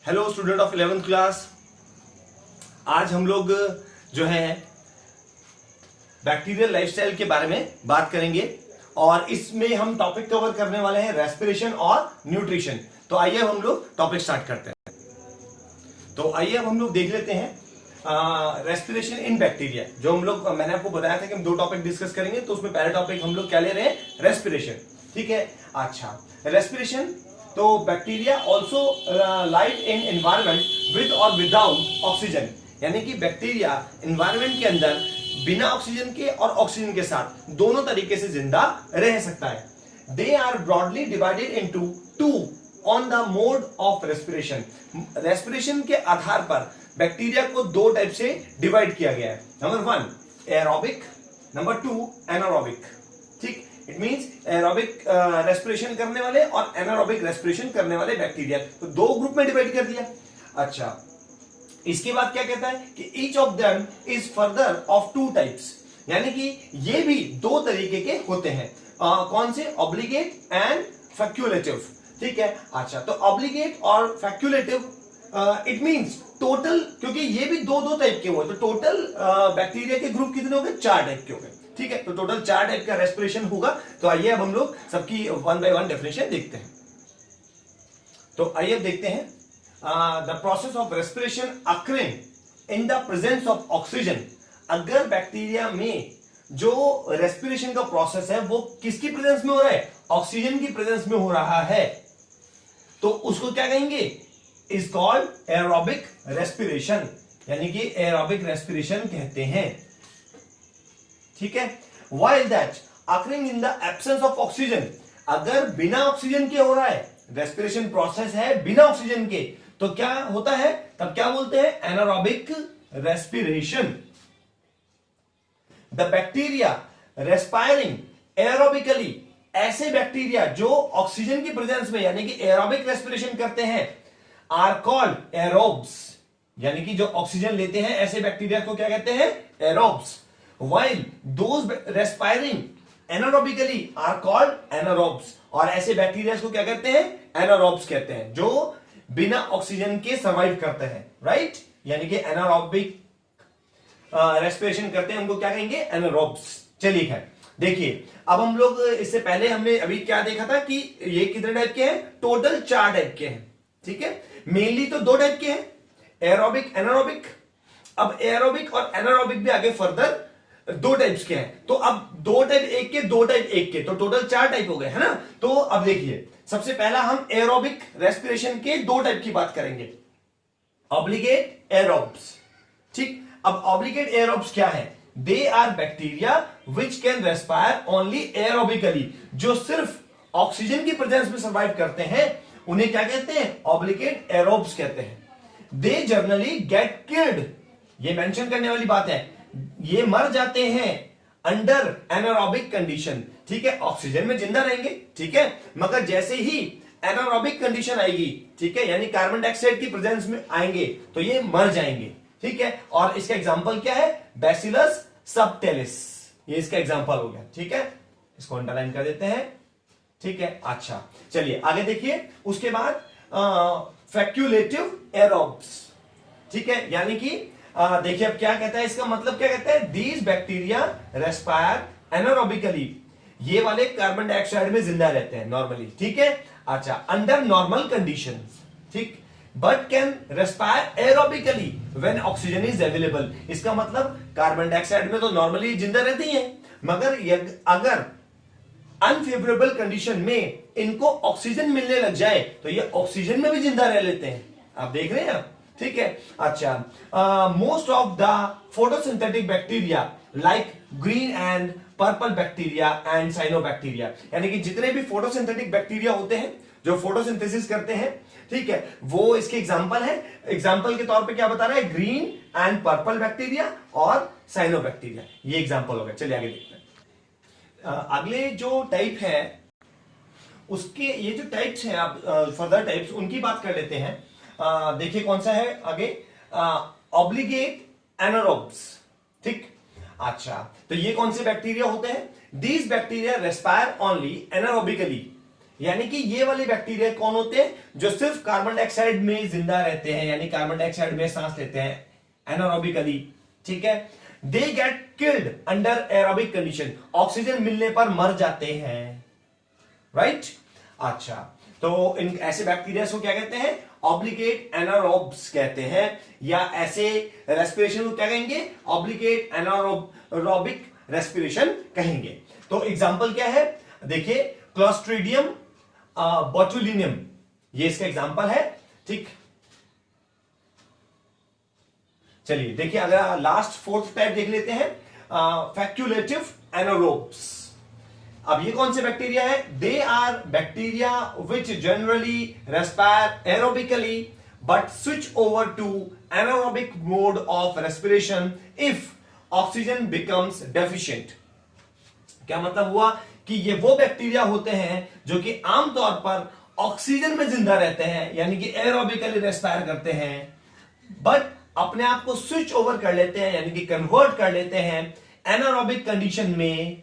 Hello student of 11th class. आज हम लोग जो है बैक्टीरियल लाइफस्टाइल के बारे में बात करेंगे और इसमें हम टॉपिक कवर करने वाले हैं रेस्पिरेशन और न्यूट्रिशन। तो आइए हम लोग टॉपिक स्टार्ट करते हैं। तो आइए अब हम लोग देख लेते हैं रेस्पिरेशन इन बैक्टीरिया। जो हम लोग मैंने आपको बताया था कि हम दो टॉपिक डिस्कस करेंगे, तो उसमें पहला टॉपिक हम लोग क्या ले रहे हैं, रेस्पिरेशन। ठीक है, अच्छा रेस्पिरेशन। तो bacteria also live in environment with और विदाउट ऑक्सीजन, यानी कि बैक्टीरिया एनवायरमेंट के अंदर बिना ऑक्सीजन के और ऑक्सीजन के साथ दोनों तरीके से जिंदा रह सकता है। They are broadly divided into two on the mode of respiration. Respiration के आधार पर बैक्टीरिया को दो टाइप से डिवाइड किया गया है। Number 1 aerobic, number 2 anaerobic. ठीक, इट मींस एरोबिक रेस्पिरेशन करने वाले और एनारोबिक रेस्पिरेशन करने वाले बैक्टीरिया, तो दो ग्रुप में डिवाइड कर दिया। अच्छा, इसके बाद क्या कहता है कि each of them is further of two types, यानी कि ये भी दो तरीके के होते हैं। कौन से? Obligate and facultative. ठीक है, अच्छा तो ऑब्लिगेट और फैक्यूलेटिव इट मींस टोटल, क्योंकि ये भी दो दो टाइप के हुए, तो टोटल बैक्टीरिया के ग्रुप कितने हो गए? 4 टाइप के हो गए। ठीक है, तो टोटल 4 टाइप का रेस्पिरेशन होगा। तो आइए अब हम लोग सबकी वन बाय वन डेफिनेशन देखते हैं। तो आइए अब देखते हैं the process of respiration occurring in the presence of oxygen. अगर बैक्टीरिया में जो रेस्पिरेशन का प्रोसेस है वो किसकी प्रेजेंस में हो रहा है? ऑक्सीजन की प्रेजेंस में हो रहा है, तो उसको क्या कहेंगे? इज कॉल्ड एरोबिक रेस्पिरेशन, यानी कि एरोबिक रेस्पिरेशन कहते हैं। ठीक है, while that occurring in the absence of oxygen, अगर बिना ऑक्सीजन के हो रहा है, रेस्पिरेशन प्रोसेस है बिना ऑक्सीजन के, तो क्या होता है? तब क्या बोलते हैं? Anaerobic respiration. The bacteria respiring aerobically, ऐसे बैक्टीरिया जो ऑक्सीजन की प्रेजेंस में यानी कि एरोबिक रेस्पिरेशन करते हैं, आर कॉल्ड एरोब्स, यानी कि जो ऑक्सीजन लेते हैं ऐसे बैक्टीरिया को क्या कहते हैं? Aerobes. While those respiring anaerobically are called anaerobes, और ऐसे बैक्टीरिया को क्या कहते हैं? एनारोब्स कहते हैं, जो बिना ऑक्सीजन के सर्वाइव करते हैं। राइट, यानी कि एनारोबिक रेस्पिरेशन करते हैं, उनको क्या कहेंगे? एनारोब्स। चलिए खैर देखिए, अब हम लोग इससे पहले हमने अभी क्या देखा था कि ये कितने टाइप के हैं? टोटल 4 टाइप के हैं। ठीक है, मेनली तो 2 टाइप के हैं, एरोबिक एनारोबिक। अब एरोबिक और एनारोबिक भी आगे फर्दर 2 टाइप्स के हैं, तो अब 2 टाइप एक के, 2 टाइप एक के, तो टोटल 4 टाइप हो गए, है ना। तो अब देखिए, सबसे पहला हम एरोबिक रेस्पिरेशन के 2 टाइप की बात करेंगे, ऑब्लिगेट एरोब्स। ठीक, अब ऑब्लिगेट एरोब्स क्या है? They are bacteria which can respire only aerobically, जो सिर्फ ऑक्सीजन की प्रेजेंस में सर्वाइव करते हैं, उन्हें क्या कहते हैं? ऑब्लिगेट एरोब्स कहते हैं। दे जनरली गेट किल्ड, ये मेंशन करने वाली बात है, ये मर जाते हैं अंडर एनारोबिक कंडीशन। ठीक है, ऑक्सीजन में जिंदा रहेंगे, ठीक है, मगर जैसे ही एनारोबिक कंडीशन आएगी, ठीक है, यानी कार्बन डाइऑक्साइड की प्रेजेंस में आएंगे, तो ये मर जाएंगे। ठीक है, और इसका एग्जांपल क्या है? बैसिलस सबटिलिस, ये इसका एग्जांपल हो गया। ठीक है, इसको अंडरलाइन कर देते हैं। ठीक है, अच्छा चलिए आगे देखिए। उसके बाद फैक्यूलेटिव एरोब्स। ठीक है, यानी कि देखिए अब क्या कहता है, इसका मतलब क्या कहता है? दीज बैक्टीरिया रेस्पायर एनारोबिकली, ये वाले कार्बन डाइऑक्साइड में जिंदा रहते हैं नॉर्मली। ठीक है, अच्छा अंडर नॉर्मल कंडीशंस। ठीक, but can respire aerobically when oxygen is available. इसका मतलब कार्बन डाइऑक्साइड में तो नॉर्मली जिंदा रहते ही है, मगर अगर अनफेवरेबल कंडीशन में इनको ऑक्सीजन मिलने लग जाए तो ये ऑक्सीजन में भी जिंदा रह लेते हैं। आप देख रहे हैं आप? ठीक है, अच्छा most of the photosynthetic bacteria like green and purple bacteria and cyanobacteria, यानी कि जितने भी फोटोसिंथेटिक बैक्टीरिया होते हैं जो फोटोसिंथेसिस करते हैं, ठीक है, वो इसके एग्जांपल है। एग्जांपल के तौर पे क्या बता रहा है? ग्रीन एंड पर्पल बैक्टीरिया और साइनोबैक्टीरिया, ये एग्जांपल हो गया। चलिए आगे देखते हैं। अगले जो टाइप है उसके, ये जो टाइप्स हैं, आप फर्दर टाइप्स उनकी बात कर लेते हैं। देखिए कौन सा है आगे? Obligate anaerobes. ठीक, अच्छा तो ये कौन से बैक्टीरिया होते हैं? These bacteria respire only anaerobically, यानी कि ये वाले बैक्टीरिया कौन होते हैं? जो सिर्फ कार्बन डाइऑक्साइड में जिंदा रहते हैं, यानी कार्बन डाइऑक्साइड में सांस लेते हैं एनारोबिकली, ठीक है। They get killed under aerobic condition, oxygen मिलने पर मर जाते हैं, राइट। अच्छा, तो इन ऐसे बैक्टीरिया को क्या कहते हैं? ऑब्लिगेट एनारोब्स कहते हैं, या ऐसे रेस्पिरेशन को क्या कहेंगे? ऑब्लिगेट एनारोबिक रेस्पिरेशन कहेंगे। तो एग्जांपल क्या है? देखिए, क्लोस्ट्रीडियम बोटुलिनियम, ये इसका एग्जांपल है, ठीक। चलिए देखिए, अगर लास्ट फोर्थ टाइप देख लेते हैं, फैक्यूलेटिव एनारोब्स। अब ये कौन से बैक्टीरिया है? They are bacteria which generally respire aerobically but switch over to anaerobic mode of respiration if oxygen becomes deficient. क्या मतलब हुआ कि ये वो बैक्टीरिया होते हैं जो कि आमतौर पर ऑक्सीजन में जिंदा रहते हैं, यानी कि एरोबिकली रेस्पायर करते हैं, बट अपने आप को स्विच ओवर कर लेते हैं, यानी कि कन्वर्ट कर लेते हैं एनारोबिक कंडीशन में,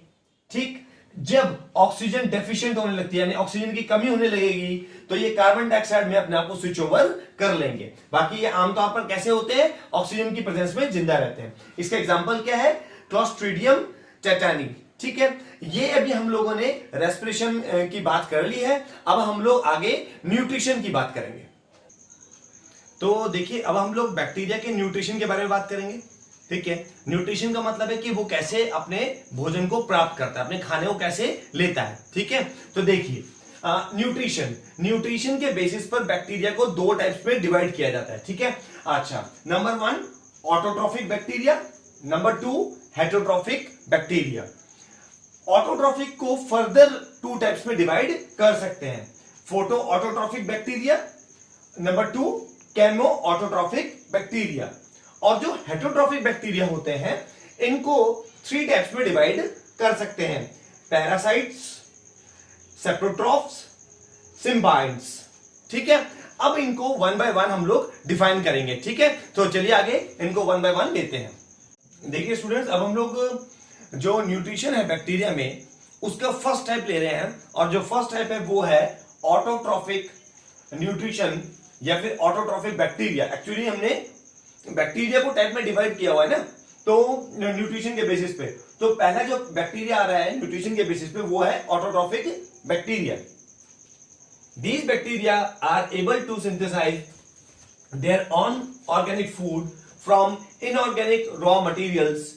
ठीक। जब ऑक्सीजन डेफिशिएंट होने लगती है, यानी ऑक्सीजन की कमी होने लगेगी, तो ये कार्बन डाइऑक्साइड में अपने आप को स्विच ओवर कर लेंगे। बाकी ये आमतौर पर कैसे होते हैं? ऑक्सीजन की प्रेजेंस में जिंदा रहते हैं। इसका एग्जांपल क्या है? क्लोस्ट्रीडियम टेटानी, ठीक है। ये अभी हम लोगों ने रेस्पिरेशन की बात कर ली है। अब हम लोग आगे न्यूट्रिशन की बात करेंगे। तो देखिए, अब हम लोग बैक्टीरिया के न्यूट्रिशन के बारे में बात करेंगे, ठीक है। न्यूट्रिशन का मतलब है कि वो कैसे अपने भोजन को प्राप्त करता है, अपने खाने को कैसे लेता है, ठीक है। तो देखिए, न्यूट्रिशन के बेसिस पर बैक्टीरिया को दो टाइप्स में डिवाइड किया जाता है, ठीक है। अच्छा, number 1 autotrophic bacteria, number 2 heterotrophic bacteria. Autotrophic को फर्दर 2 टाइप्स में डिवाइड कर सकते हैं, photo autotrophic bacteria, number 2 chemo autotrophic bacteria. और जो हेटरोट्रॉफिक बैक्टीरिया होते हैं, इनको 3 टाइप्स में डिवाइड कर सकते हैं, पैरासाइट्स, सेप्रोट्रॉफ्स, सिम्बाइट्स, ठीक है। अब इनको 1 बाय 1 हम लोग डिफाइन करेंगे, ठीक है। तो चलिए आगे इनको 1 बाय 1 लेते हैं। देखिए स्टूडेंट्स, अब हम लोग जो न्यूट्रिशन है बैक्टीरिया में, उसका फर्स्ट टाइप ले रहे हैं, और जो फर्स्ट टाइप है वो है ऑटोट्रॉफिक न्यूट्रिशन या फिर ऑटोट्रॉफिक बैक्टीरिया। एक्चुअली हमने बैक्टीरिया को टाइप में डिवाइड किया हुआ है ना, तो न्यूट्रिशन के बेसिस पे। तो पहला जो बैक्टीरिया आ रहा है न्यूट्रिशन के बेसिस पे, वो है autotrophic bacteria. These bacteria are able to synthesise their own organic food from inorganic raw materials,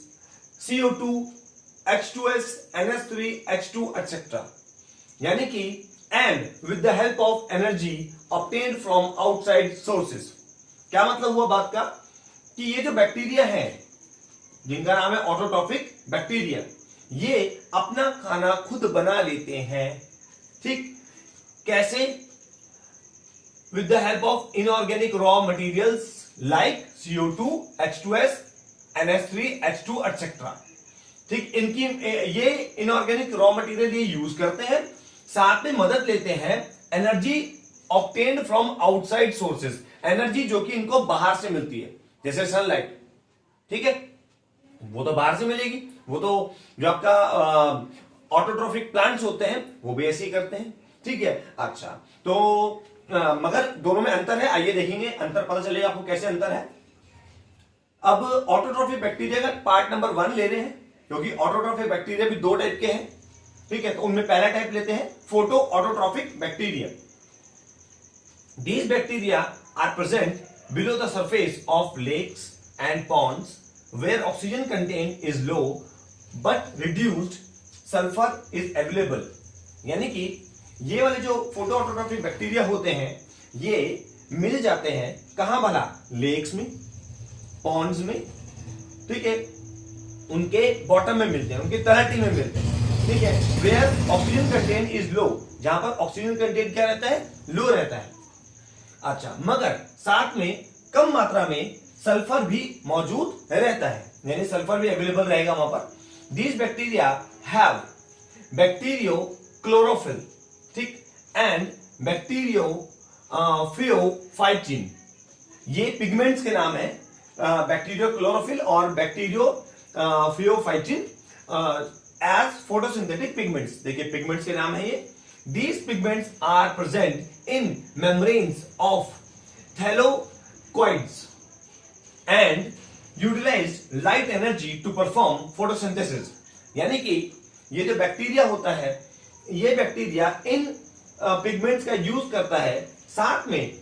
CO2, H2S, NH3, H2 etc. यानी कि and with the help of energy obtained from outside sources। क्या मतलब हुआ बात का? कि ये जो बैक्टीरिया है जिनका नाम है ऑटोट्रॉफिक बैक्टीरिया, ये अपना खाना खुद बना लेते हैं, ठीक। कैसे? with the help of inorganic raw materials like CO2, H2S, NH3, H2 etc. ठीक, इनकी ये इनऑर्गेनिक रॉ मटेरियल ये यूज करते हैं, साथ में मदद लेते हैं energy obtained from outside sources, energy जो कि इनको बाहर से मिलती है, जैसे सनलाइट, ठीक है, वो तो बाहर से मिलेगी। वो तो जो आपका ऑटोट्रॉफिक प्लांट्स होते हैं वो भी ऐसे ही करते हैं, ठीक है। अच्छा, तो मगर दोनों में अंतर है, आइए देखेंगे अंतर, पता चलेगा आपको कैसे अंतर है। अब ऑटोट्रॉफिक बैक्टीरिया का पार्ट नंबर 1 ले रहे हैं, क्योंकि ऑटोट्रॉफिक बैक्टीरिया भी 2 टाइप के हैं, ठीक है। तो उनमें पहला टाइप लेते हैं photo autotrophic bacteria. These bacteria are present below the surface of lakes and ponds where oxygen content is low but reduced sulfur is available। यानी कि ये वाले जो फोटो ऑटोट्रॉफिक बैक्टीरिया होते हैं, ये मिल जाते हैं कहां भला? लेक्स में, पॉन्ड्स में, ठीक है, उनके बॉटम में मिलते हैं, उनके तलहटी में मिलते हैं, ठीक है। Where oxygen content is low, जहां पर ऑक्सीजन कंटेंट क्या रहता है? लो रहता है। अच्छा, मगर साथ में कम मात्रा में सल्फर भी मौजूद रहता है, यानी सल्फर भी अवेलेबल रहेगा वहां पर। These bacteria have bacteriochlorophyll, ठीक, एंड बैक्टीरियो फियोफाइटिन। ये पिगमेंट्स के नाम है, बैक्टीरियो क्लोरोफिल और bacteriopheophytin as photosynthetic pigments. देखिए पिगमेंट्स के नाम है ये, These pigments are present in membranes of thylakoids and utilize light energy to perform photosynthesis. यानी कि ये जो बैक्टीरिया होता है, ये बैक्टीरिया इन पिगमेंट्स का यूज करता है, साथ में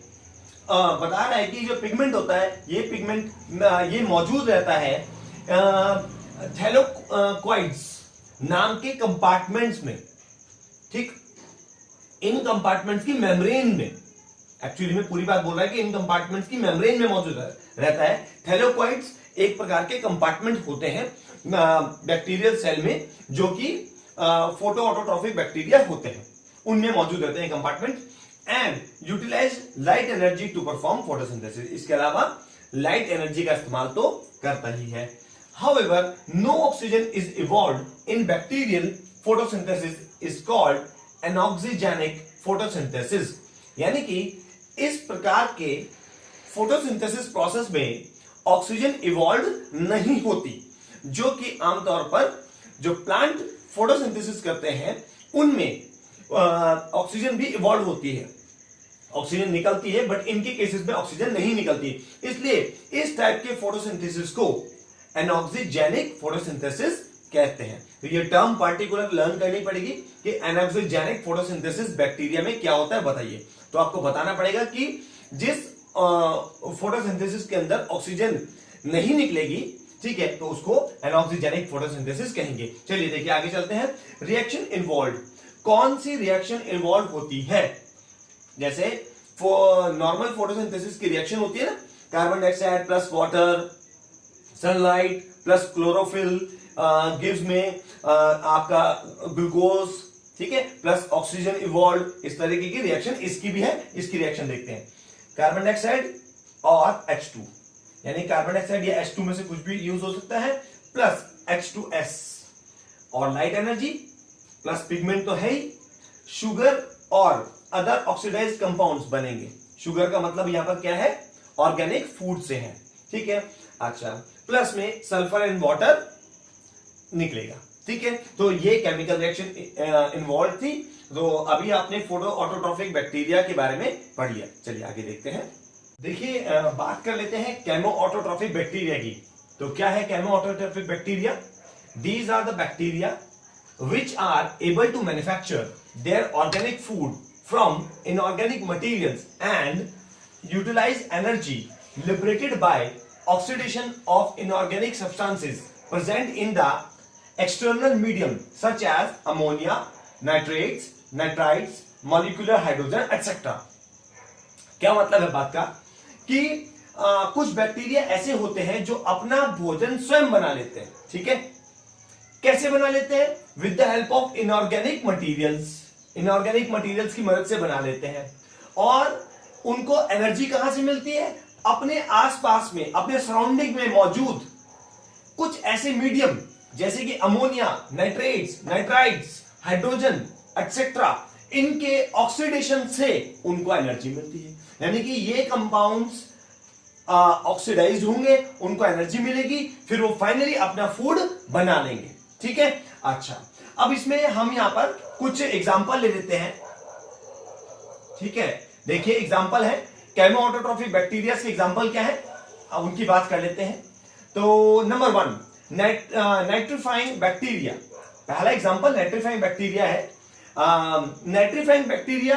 बता रहा है कि जो पिगमेंट होता है, ये पिगमेंट ये मौजूद रहता है थैलोक्वाइड्स नाम के कंपार्टमेंट्स में, ठीक, इन कंपार्टमेंट्स की मेम्ब्रेन में, एक्चुअली में पूरी बात बोल रहा है कि इन कंपार्टमेंट्स की मेम्ब्रेन में मौजूद रहता है। थैलोक्वाइड्स एक प्रकार के कंपार्टमेंट होते हैं बैक्टीरियल सेल में, जो कि फोटो ऑटोट्रॉफिक बैक्टीरिया होते हैं, उनमें मौजूद रहते हैं compartment, and utilise light energy to perform photosynthesis. इसके अलावा लाइट एनर्जी का इस्तेमाल तो करता ही है। However, no oxygen is evolved in bacterial photosynthesis is called anoxygenic photosynthesis। यानी कि इस प्रकार के फोटोसिंथेसिस प्रोसेस में ऑक्सीजन इवॉल्व नहीं होती, जो कि आमतौर पर जो प्लांट फोटोसिंथेसिस करते हैं उनमें ऑक्सीजन भी इवॉल्व होती है, ऑक्सीजन निकलती है, बट इनके केसेस में ऑक्सीजन नहीं निकलती। इसलिए इस टाइप के फोटोसिंथेसिस को एनॉक्सिजेनिक फोटोसिंथेसिस कहते हैं। तो ये टर्म पार्टिकुलर लर्न करनी पड़ेगी कि एनॉक्सिजेनिक फोटोसिंथेसिस बैक्टीरिया में क्या होता है, बताइए। तो आपको बताना पड़ेगा कि जिस फोटोसिंथेसिस के अंदर ऑक्सीजन नहीं निकलेगी, ठीक है, तो उसको एनॉक्सिजेनिक फोटोसिंथेसिस कहेंगे। चलिए देखिए आगे चलते हैं। रिएक्शन इन्वॉल्व, कौन सी रिएक्शन इन्वॉल्व होती है? जैसे नॉर्मल फोटोसिंथेसिस की रिएक्शन होती है ना, carbon dioxide plus water, sunlight plus chlorophyll gives में आपका ग्लूकोज, ठीक है, प्लस ऑक्सीजन इवॉल्व, इस तरीके की रिएक्शन इसकी भी है। इसकी रिएक्शन देखते हैं। कार्बन डाइऑक्साइड और H2, यानी कार्बन डाइऑक्साइड या H2 में से कुछ भी यूज हो सकता है, प्लस H2S और लाइट एनर्जी प्लस पिगमेंट तो है ही, शुगर और अदर ऑक्सीडाइज्ड कंपाउंड्स बनेंगे। शुगर का मतलब यहां पर क्या है? ऑर्गेनिक फूड से है, ठीक है। अच्छा, प्लस में सल्फर एंड वाटर निकलेगा, ठीक है। तो ये केमिकल रिएक्शन इन्वॉल्व थी। तो अभी आपने फोटो ऑटोट्रॉफिक बैक्टीरिया के बारे में पढ़ लिया। चलिए आगे देखते हैं। देखिए बात कर लेते हैं केमो ऑटोट्रॉफिक बैक्टीरिया की। तो क्या है chemoautotrophic bacteria? These are the bacteria which are able to manufacture their organic food from inorganic materials and utilize energy liberated by oxidation of inorganic substances present in the external medium such as ammonia, nitrates, nitrites, molecular hydrogen, etc. क्या मतलब है बात का? कि कुछ bacteria ऐसे होते हैं जो अपना भोजन स्वयं बना लेते हैं, ठीक है। कैसे बना लेते हैं? With the help of inorganic materials, inorganic materials की मदद से बना लेते हैं। और उनको एनर्जी कहां से मिलती है? अपने आसपास में, अपने सराउंडिंग में मौजूद कुछ ऐसे मीडियम जैसे कि ammonia, nitrates, nitrites, hydrogen etcetera, इनके ऑक्सीडेशन से उनको एनर्जी मिलती है। यानी कि ये कंपाउंड्स ऑक्सीडाइज्ड होंगे, उनको एनर्जी मिलेगी, फिर वो फाइनली अपना फूड बना लेंगे, ठीक है। अच्छा, अब इसमें हम यहां पर कुछ एग्जांपल ले लेते हैं, ठीक है। देखिए एग्जांपल है केमो ऑटोट्रॉफिक बैक्टीरिया के एग्जांपल क्या है, अब उनकी बात कर लेते हैं। तो नंबर 1 नाइट्रीफाइंग बैक्टीरिया। पहला एग्जांपल नाइट्रीफाइंग बैक्टीरिया है। Nitrifying bacteria,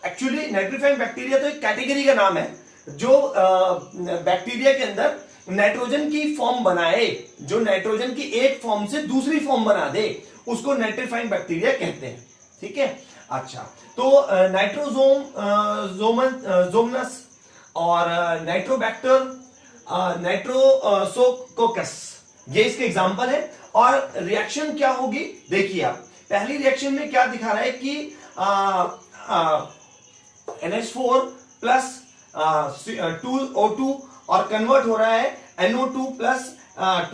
actually nitrifying bacteria तो एक कैटेगरी का नाम है जो बैक्टीरिया के अंदर नाइट्रोजन की फॉर्म बनाए, जो नाइट्रोजन की एक फॉर्म से दूसरी फॉर्म बना दे, उसको नाइट्रीफाइंग बैक्टीरिया कहते हैं, ठीक है। अच्छा, तो नाइट्रोजोमनस और नाइट्रोबैक्टर, नाइट्रोसोकोकस, ये इसके एग्जांपल है। और रिएक्शन क्या होगी देखिए आप। पहली रिएक्शन में क्या दिखा रहा है कि NH4 प्लस 2O2 और कन्वर्ट हो रहा है NO2 प्लस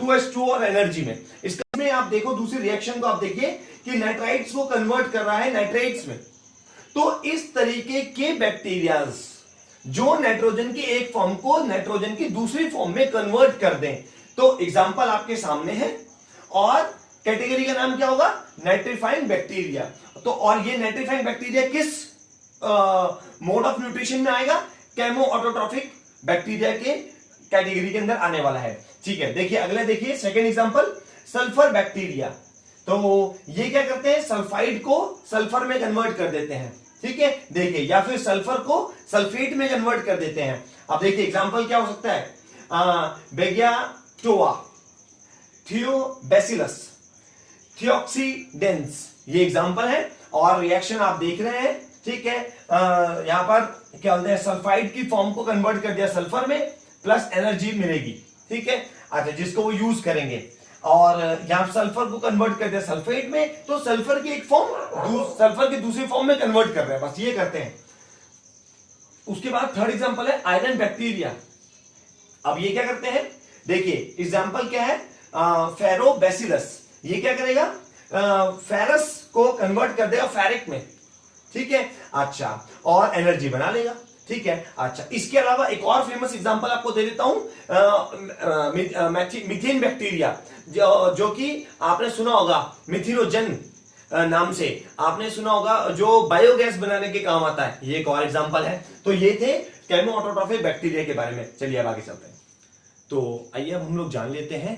2H2 और एनर्जी में। इसमें आप देखो दूसरी रिएक्शन को आप देखिए कि नाइट्राइट्स को कन्वर्ट कर रहा है नाइट्रेट्स में। तो इस तरीके के बैक्टीरियाज जो नाइट्रोजन की एक फॉर्म को नाइट्रोजन की दूसरी फॉर्म में कन्वर्ट कर दें, तो एग्जांपल आपके सामने है। और कैटेगरी का नाम क्या होगा? Nitrifying bacteria. तो और ये नाइट्रीफाइंग बैक्टीरिया किस मोड ऑफ न्यूट्रिशन में आएगा? केमो ऑटोट्रॉफिक बैक्टीरिया के कैटेगरी के अंदर आने वाला है। ठीक है, देखिए अगले, देखिए सेकेंड एग्जांपल, सल्फर बैक्टीरिया। तो ये क्या करते हैं? सल्फाइड को सल्फर में कन्वर्ट कर देते हैं। ठीक है, देखिए, या फिर सल्फर को सल्फेट में कन्वर्ट कर देते हैं। अब देखिए एग्जांपल क्या हो सकता है? बेगियाटोआ, थियोबैसिलस, थियोक्सीडेंस, ये एग्जांपल है और रिएक्शन आप देख रहे हैं। ठीक है, यहां पर क्या बोलते हैं? सल्फाइड की फॉर्म को कन्वर्ट कर दिया सल्फर में, प्लस एनर्जी मिलेगी। ठीक है, अच्छा, जिसको वो यूज करेंगे। और यहां सल्फर को कन्वर्ट कर दिया सल्फेट में, तो सल्फर की एक फॉर्म सल्फर की दूसरी फॉर्म में कन्वर्ट कर रहे हैं, बस ये करते हैं। उसके बाद थर्ड एग्जांपल है आयरन बैक्टीरिया। अब ये क्या करते हैं? देखिए एग्जांपल क्या है? फेरोबैसिलस। ये क्या करेगा? फेरस को कन्वर्ट कर देगा फेरिक में। ठीक है, अच्छा, और एनर्जी बना लेगा। ठीक है, अच्छा, इसके अलावा एक और फेमस एग्जांपल आपको दे देता हूं, मीथेन बैक्टीरिया, जो कि आपने सुना होगा मिथिनोजन नाम से आपने सुना होगा, जो बायोगैस बनाने के काम आता है। ये एक और एग्जांपल है। तो ये थे केमो ऑटोट्रॉफिक बैक्टीरिया के बारे में। चलिए अब आगे चलते हैं। तो आइए अब हम लोग जान लेते हैं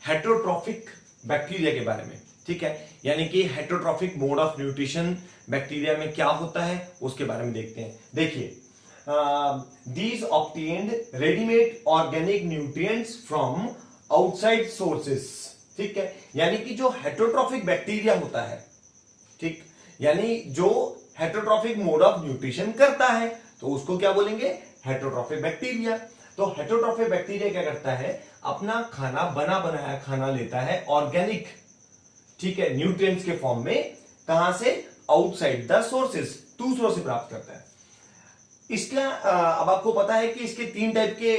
हेटेरोट्रॉफिक बैक्टीरिया के बारे में। ठीक है, यानी कि heterotrophic mode of nutrition bacteria में क्या होता है उसके बारे में देखते हैं। देखिए, these obtained readymade organic nutrients from outside sources. ठीक है, यानी कि जो हेटेरोट्रॉफिक बैक्टीरिया होता है, ठीक, यानी जो हेटेरोट्रॉफिक मोड ऑफ न्यूट्रिशन करता है, तो उसको क्या बोलेंगे? Heterotrophic bacteria. तो हेटेरोट्रॉफिक बैक्टीरिया क्या करता है? अपना खाना, बना बनाया खाना लेता है ऑर्गेनिक, ठीक है, न्यूट्रिएंट्स के फॉर्म में। कहां से? आउटसाइड द सोर्सेस, दूसरों से प्राप्त करता है। इसका अब आपको पता है कि इसके 3 टाइप के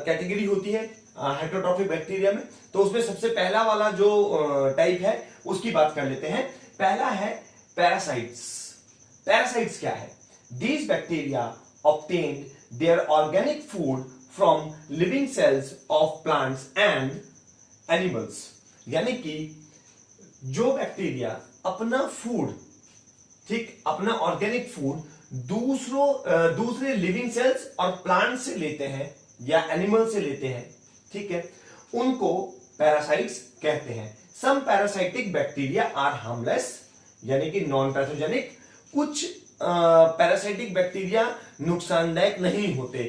कैटेगरी होती है हेटेरोट्रॉफिक बैक्टीरिया में। तो उसमें सबसे पहला वाला जो टाइप है उसकी बात कर लेते हैं। पहला है पैरासाइट्स। पैरासाइट्स क्या है? These bacteria obtained their organic food from living cells of plants and animals. यानी कि जो बैक्टीरिया अपना फूड, ठीक, अपना ऑर्गेनिक फूड दूसरे लिविंग सेल्स और प्लांट से लेते हैं या एनिमल से लेते हैं, ठीक है, उनको पैरासाइट्स कहते हैं। सम पैरासाइटिक बैक्टीरिया आर हार्मलेस, यानी कि नॉन पैथोजेनिक। कुछ पैरासाइटिक बैक्टीरिया नुकसानदायक नहीं होते।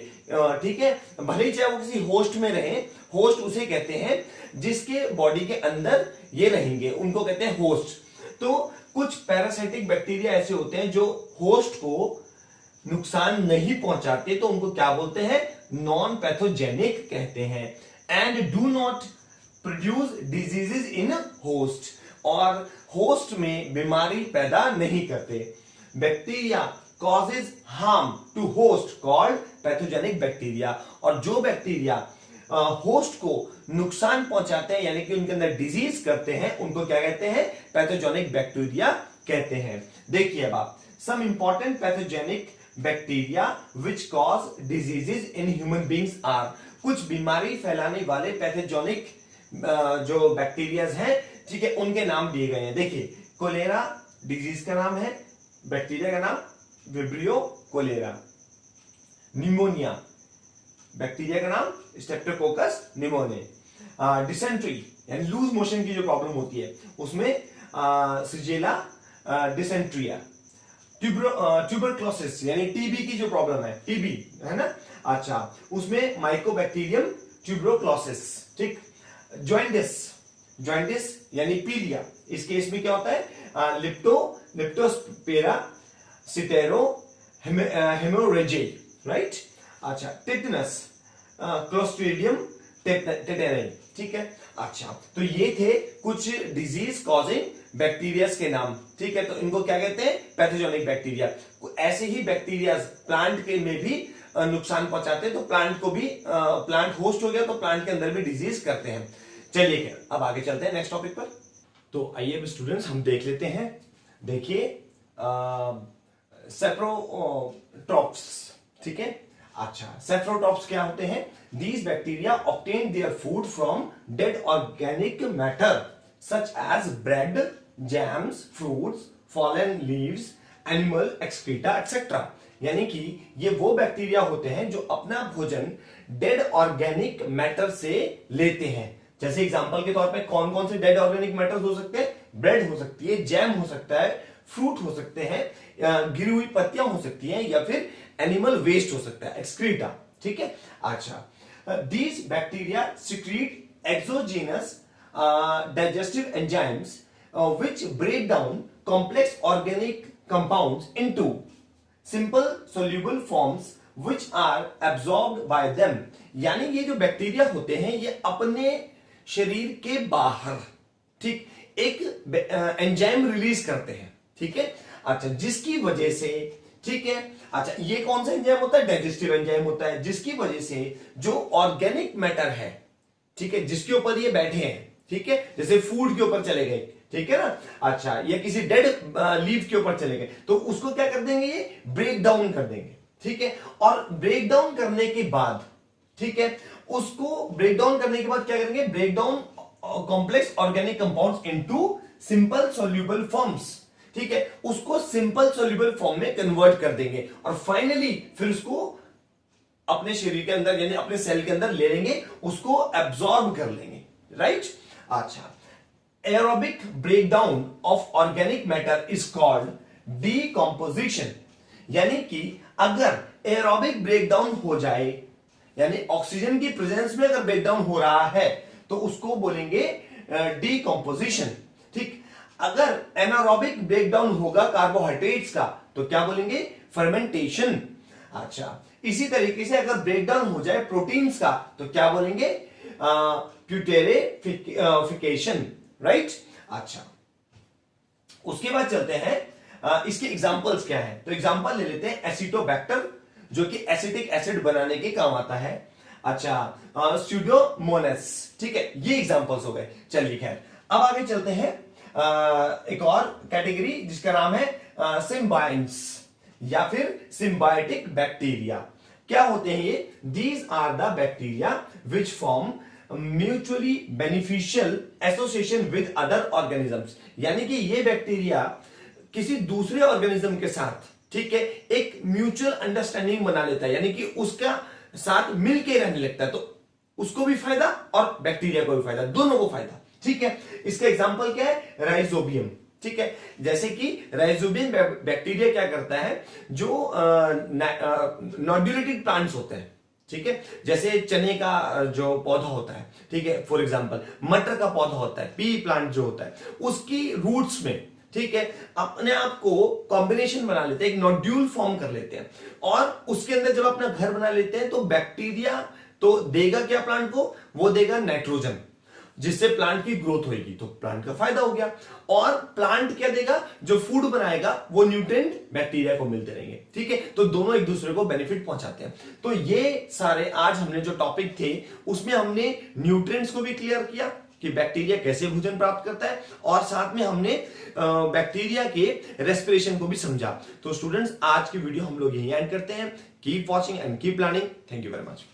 ठीक है, भले ही चाहे वो किसी होस्ट में रहे, होस्ट उसे कहते हैं जिसके बॉडी के अंदर ये रहेंगे, उनको कहते हैं होस्ट। तो कुछ पैरासाइटिक बैक्टीरिया ऐसे होते हैं जो होस्ट को नुकसान नहीं पहुंचाते, तो उनको क्या बोलते हैं? नॉन पैथोजेनिक कहते हैं। And do not produce diseases in host, और होस्ट में बीमारी पैदा नहीं करते। Bacteria causes harm to host called pathogenic bacteria. और जो बैक्टीरिया होस्ट को नुकसान पहुंचाते हैं, यानी कि उनके अंदर डिजीज करते हैं, उनको क्या कहते हैं? पैथोजेनिक बैक्टीरिया कहते हैं। देखिए अब आप, some important pathogenic bacteria which cause diseases in human beings are. कुछ बीमारी फैलाने वाले पैथोजेनिक जो बैक्टीरियाज हैं, ठीक है, उनके नाम दिए गए हैं। देखिए, कोलेरा डिजीज का नाम है, बैक्टीरिया का नाम विब्रियो कोलेरा। निमोनिया बैक्टीरिया का नाम स्ट्रेप्टोकोकस निमोनिया। डिसेंट्री यानी लूज मोशन की जो प्रॉब्लम होती है उसमें सिजेला डिसेंट्रिया। ट्यूबरक्लोसिस यानी टीबी की जो प्रॉब्लम है, टीबी है ना, अच्छा, उसमें माइकोबैक्टीरियम ट्यूबरक्लोसिस। ठीक, जॉइंटिस यानी पीलिया, इस केस में क्या होता है? लिप्टोस्पिरा सिटेरो हेमोरेजिक, राइट। अच्छा, टेटनस, क्लोस्ट्रीडियम टेटेनाई, ठीक है। अच्छा, तो ये थे कुछ डिजीज कॉजिंग बैक्टीरियाज के नाम, ठीक है। तो इनको क्या कहते हैं? Pathogenic bacteria. ऐसे ही बैक्टीरिया प्लांट के में भी नुकसान पहुंचाते हैं, तो प्लांट को भी, प्लांट होस्ट हो गया तो प्लांट के अंदर भी डिजीज करते हैं। चलिए अब आगे चलते हैं नेक्स्ट टॉपिक पर। तो आइए स्टूडेंट्स हम देख लेते हैं। देखिए सेप्रोट्रॉप्स, ठीक है। अच्छा, सेफ्रोट्रॉप्स क्या होते हैं? These bacteria obtain their food from dead organic matter such as bread, jams, fruits, fallen leaves, animal excreta etcetera. यानी कि ये वो बैक्टीरिया होते हैं जो अपना भोजन डेड ऑर्गेनिक मैटर से लेते हैं। जैसे एग्जांपल के तौर पे कौन कौन से डेड ऑर्गेनिक मैटर्स हो सकते हैं? ब्रेड हो सकती है, जैम हो सकता है, फ्रूट हो सकते हैं, गिरी हुई पत्तियां हो सकती हैं, या फिर एनिमल वेस्ट हो सकता है, एक्सक्रीटा। ठीक है। अच्छा, these bacteria secrete exogenous digestive enzymes which break down complex organic compounds into simple soluble forms which are absorbed by them। यानी ये जो बैक्टीरिया होते हैं ये अपने शरीर के बाहर, ठीक, एक एंजाइम रिलीज करते हैं। ठीक है। अच्छा, जिसकी वजह से, ठीक है, अच्छा, ये कौन सा एंजाइम होता है? डाइजेस्टिव एंजाइम होता है, जिसकी वजह से जो ऑर्गेनिक मैटर है, ठीक है, जिसके ऊपर ये बैठे हैं, ठीक है, जैसे फूड के ऊपर चले गए, ठीक है ना, अच्छा, या किसी डेड लीफ के ऊपर चले गए, तो उसको क्या कर देंगे? ये ब्रेक डाउन कर देंगे। ठीक है। और ब्रेक डाउन करने के बाद, ठीक है, उसको ब्रेक डाउन करने के बाद क्या करेंगे? Break down complex organic compounds into simple soluble forms. ठीक है, उसको सिंपल सॉल्युबल फॉर्म में कन्वर्ट कर देंगे और फाइनली फिर उसको अपने शरीर के अंदर यानी अपने सेल के अंदर ले लेंगे, उसको एब्जॉर्ब कर लेंगे। राइट। अच्छा, aerobic breakdown of organic matter is called decomposition. यानी कि अगर एरोबिक ब्रेकडाउन हो जाए, यानी ऑक्सीजन की प्रेजेंस में अगर ब्रेकडाउन हो रहा है, तो उसको बोलेंगे डीकंपोजिशन। ठीक। अगर एनारोबिक ब्रेकडाउन होगा कार्बोहाइड्रेट्स का, तो क्या बोलेंगे? फर्मेंटेशन। अच्छा, इसी तरीके से अगर ब्रेकडाउन हो जाए प्रोटीन्स का, तो क्या बोलेंगे? प्यूटेरिफिकेशन। राइट। अच्छा, उसके बाद चलते हैं इसके एग्जांपल्स क्या है। तो एग्जांपल ले लेते हैं एसिटोबैक्टर, जो कि एसिटिक एसिड बनाने के काम आता है। अच्छा, स्यूडोमोनास, ठीक है, ये एग्जांपल्स हो गए। चलिए खैर, अब आगे चलते हैं एक और कैटेगरी जिसका नाम है सिम्बायंट्स या फिर सिम्बायोटिक बैक्टीरिया। क्या होते हैं ये? These are the bacteria which form mutually beneficial association with other organisms. यानी कि ये बैक्टीरिया किसी दूसरे ऑर्गेनिज्म के साथ, ठीक है, एक म्यूचुअल अंडरस्टैंडिंग बना लेता है, यानी कि उसका साथ मिलके रहने लगता है, तो उसको भी फायदा और बैक्टीरिया को भी फायदा, दोनों को फायदा। ठीक है। इसका एग्जांपल क्या है? राइजोबियम। ठीक है, जैसे कि राइजोबियम बैक्टीरिया क्या करता है, जो नोड्यूलेटेड प्लांट्स होते हैं, ठीक है, जैसे चने का जो पौधा होता है, ठीक है, फॉर एग्जांपल मटर का पौधा होता है, पी प्लांट जो होता है, उसकी रूट्स में, ठीक है, अपने आप को कॉम्बिनेशन बना लेते हैं, एक नोड्यूल फॉर्म कर लेते हैं, और उसके अंदर जब अपना घर बना लेते हैं, तो बैक्टीरिया तो देगा क्या प्लांट को? वो देगा नाइट्रोजन, जिससे प्लांट की ग्रोथ होगी, तो प्लांट का फायदा हो गया। और प्लांट क्या देगा? जो फूड बनाएगा वो न्यूट्रिएंट बैक्टीरिया को मिलते रहेंगे। ठीक है, तो दोनों एक दूसरे को बेनिफिट पहुंचाते हैं। तो ये सारे आज हमने जो टॉपिक थे उसमें हमने न्यूट्रिएंट्स को भी क्लियर किया कि बैक्टीरिया कैसे भोजन प्राप्त करता है, और साथ में हमने बैक्टीरिया के रेस्पिरेशन को भी समझा। तो स्टूडेंट्स, आज की वीडियो हम लोग यही एंड करते हैं। Keep watching and keep learning. Thank you very much.